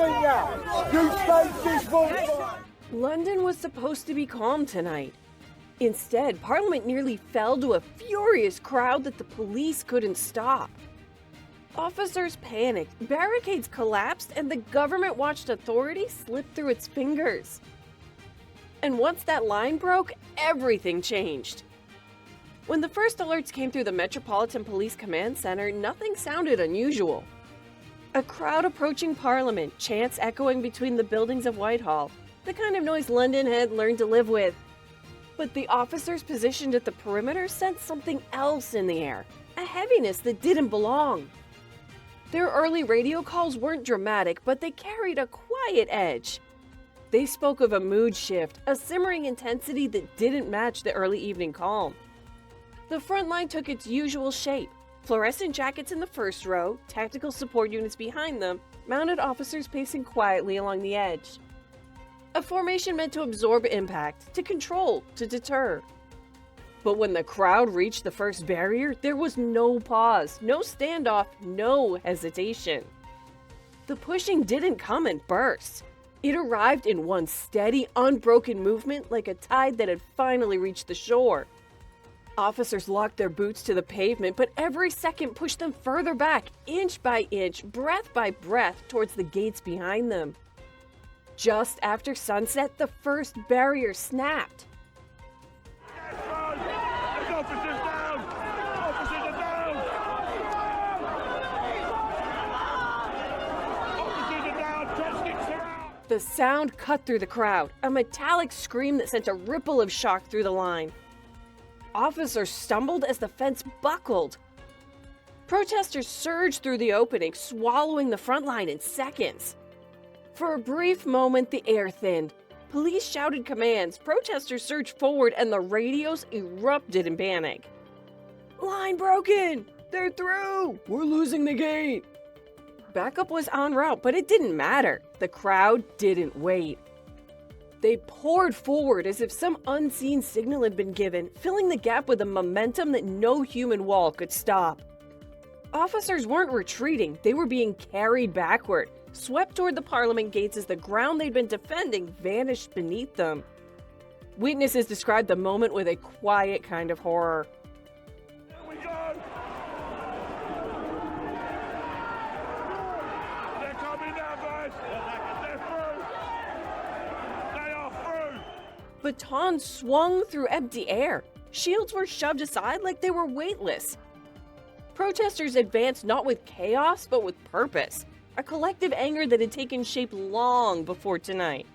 You staged this voice! London was supposed to be calm tonight. Instead, Parliament nearly fell to a furious crowd that the police couldn't stop. Officers panicked, barricades collapsed, and the government watched authority slip through its fingers. And once that line broke, everything changed. When the first alerts came through the Metropolitan Police Command Center, nothing sounded unusual. A crowd approaching Parliament, chants echoing between the buildings of Whitehall, the kind of noise London had learned to live with. But the officers positioned at the perimeter sensed something else in the air, a heaviness that didn't belong. Their early radio calls weren't dramatic, but they carried a quiet edge. They spoke of a mood shift, a simmering intensity that didn't match the early evening calm. The front line took its usual shape. Fluorescent jackets in the first row, tactical support units behind them, mounted officers pacing quietly along the edge. A formation meant to absorb impact, to control, to deter. But when the crowd reached the first barrier, there was no pause, no standoff, no hesitation. The pushing didn't come in bursts. It arrived in one steady, unbroken movement like a tide that had finally reached the shore. Officers locked their boots to the pavement, but every second pushed them further back, inch by inch, breath by breath, towards the gates behind them. Just after sunset, the first barrier snapped. The sound cut through the crowd, a metallic scream that sent a ripple of shock through the line. Officers stumbled as the fence buckled. Protesters surged through the opening, swallowing the front line in seconds. For a brief moment, the air thinned. Police shouted commands, protesters surged forward, and the radios erupted in panic. "Line broken! They're through! We're losing the gate!" Backup was en route, but it didn't matter. The crowd didn't wait. They poured forward as if some unseen signal had been given, filling the gap with a momentum that no human wall could stop. Officers weren't retreating, they were being carried backward, swept toward the Parliament gates as the ground they'd been defending vanished beneath them. Witnesses described the moment with a quiet kind of horror. Here we go! They're coming now, guys! They're through! They are through! Batons swung through empty air. Shields were shoved aside like they were weightless. Protesters advanced not with chaos, but with purpose. A collective anger that had taken shape long before tonight.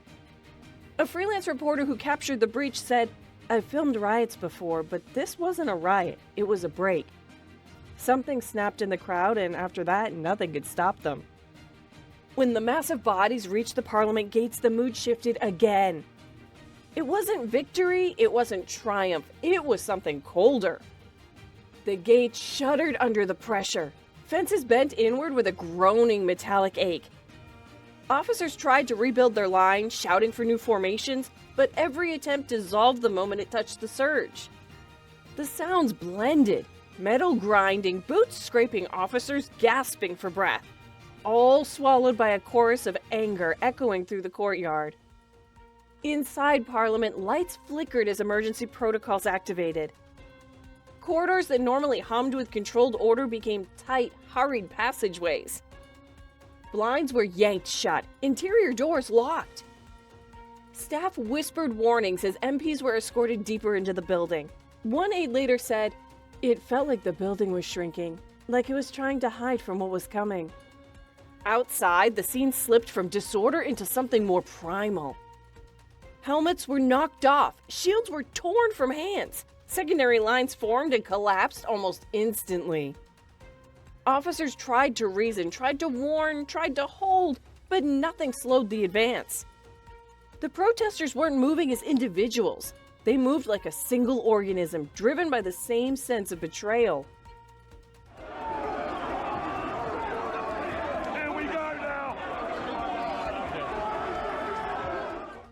A freelance reporter who captured the breach said, "I've filmed riots before, but this wasn't a riot, it was a break." Something snapped in the crowd, and after that, nothing could stop them. When the massive bodies reached the Parliament gates, the mood shifted again. It wasn't victory, it wasn't triumph, it was something colder. The gates shuddered under the pressure. Fences bent inward with a groaning metallic ache. Officers tried to rebuild their line, shouting for new formations, but every attempt dissolved the moment it touched the surge. The sounds blended, metal grinding, boots scraping, officers gasping for breath, all swallowed by a chorus of anger echoing through the courtyard. Inside Parliament, lights flickered as emergency protocols activated. Corridors that normally hummed with controlled order became tight, hurried passageways. Blinds were yanked shut, interior doors locked. Staff whispered warnings as MPs were escorted deeper into the building. One aide later said, "It felt like the building was shrinking, like it was trying to hide from what was coming." Outside, the scene slipped from disorder into something more primal. Helmets were knocked off, shields were torn from hands. Secondary lines formed and collapsed almost instantly. Officers tried to reason, tried to warn, tried to hold, but nothing slowed the advance. The protesters weren't moving as individuals. They moved like a single organism, driven by the same sense of betrayal. Here we go now!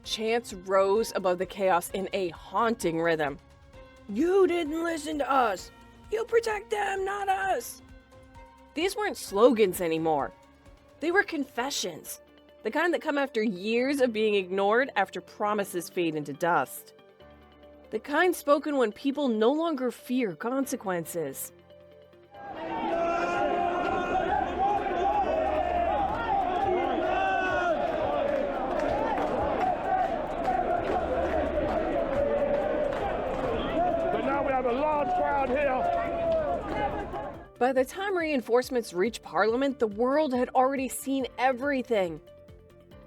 Chants rose above the chaos in a haunting rhythm. "You didn't listen to us! You protect them, not us!" These weren't slogans anymore. They were confessions. The kind that come after years of being ignored after promises fade into dust. The kind spoken when people no longer fear consequences. A large crowd here. By the time reinforcements reached Parliament, the world had already seen everything.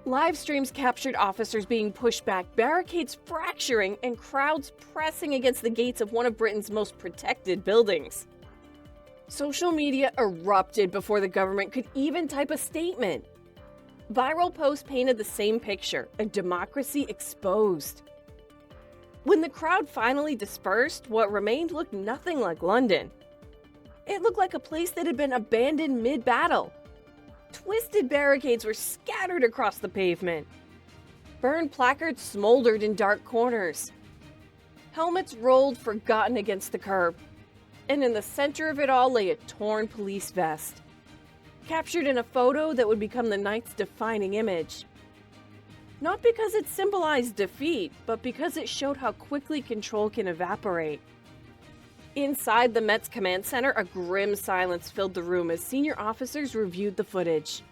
Live streams captured officers being pushed back, barricades fracturing, and crowds pressing against the gates of one of Britain's most protected buildings. Social media erupted before the government could even type a statement. Viral posts painted the same picture: a democracy exposed. When the crowd finally dispersed, what remained looked nothing like London. It looked like a place that had been abandoned mid-battle. Twisted barricades were scattered across the pavement. Burned placards smoldered in dark corners. Helmets rolled forgotten against the curb. And in the center of it all lay a torn police vest, captured in a photo that would become the night's defining image. Not because it symbolized defeat, but because it showed how quickly control can evaporate. Inside the Met's command center, a grim silence filled the room as senior officers reviewed the footage.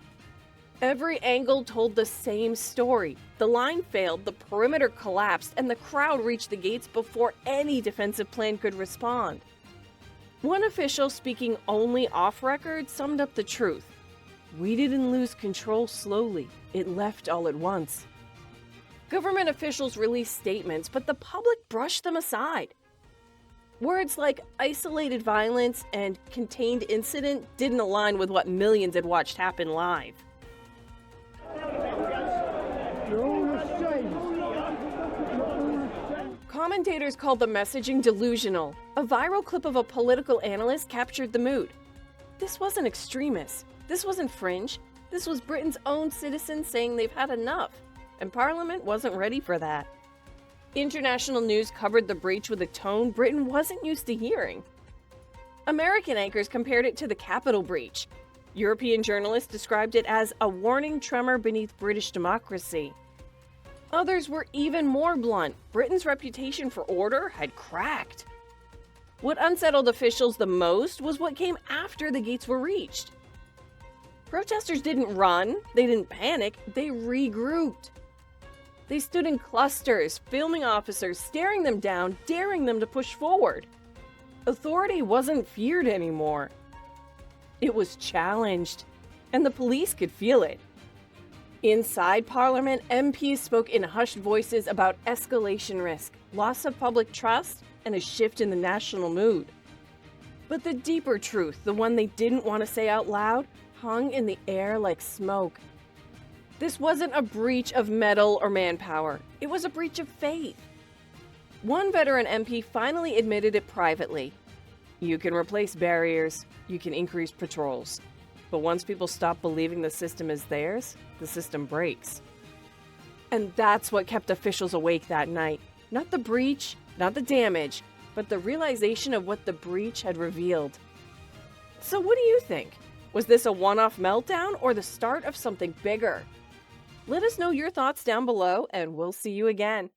Every angle told the same story. The line failed, the perimeter collapsed, and the crowd reached the gates before any defensive plan could respond. One official, speaking only off-record, summed up the truth. "We didn't lose control slowly. It left all at once." Government officials released statements, but the public brushed them aside. Words like isolated violence and contained incident didn't align with what millions had watched happen live. Commentators called the messaging delusional. A viral clip of a political analyst captured the mood. This wasn't extremist. This wasn't fringe. This was Britain's own citizens saying they've had enough. And Parliament wasn't ready for that. International news covered the breach with a tone Britain wasn't used to hearing. American anchors compared it to the Capitol breach. European journalists described it as a warning tremor beneath British democracy. Others were even more blunt. Britain's reputation for order had cracked. What unsettled officials the most was what came after the gates were reached. Protesters didn't run, they didn't panic, they regrouped. They stood in clusters, filming officers, staring them down, daring them to push forward. Authority wasn't feared anymore. It was challenged, and the police could feel it. Inside Parliament, MPs spoke in hushed voices about escalation risk, loss of public trust, and a shift in the national mood. But the deeper truth, the one they didn't want to say out loud, hung in the air like smoke. This wasn't a breach of metal or manpower. It was a breach of faith. One veteran MP finally admitted it privately. You can replace barriers, you can increase patrols. But once people stop believing the system is theirs, the system breaks. And that's what kept officials awake that night. Not the breach, not the damage, but the realization of what the breach had revealed. So what do you think? Was this a one-off meltdown or the start of something bigger? Let us know your thoughts down below, and we'll see you again.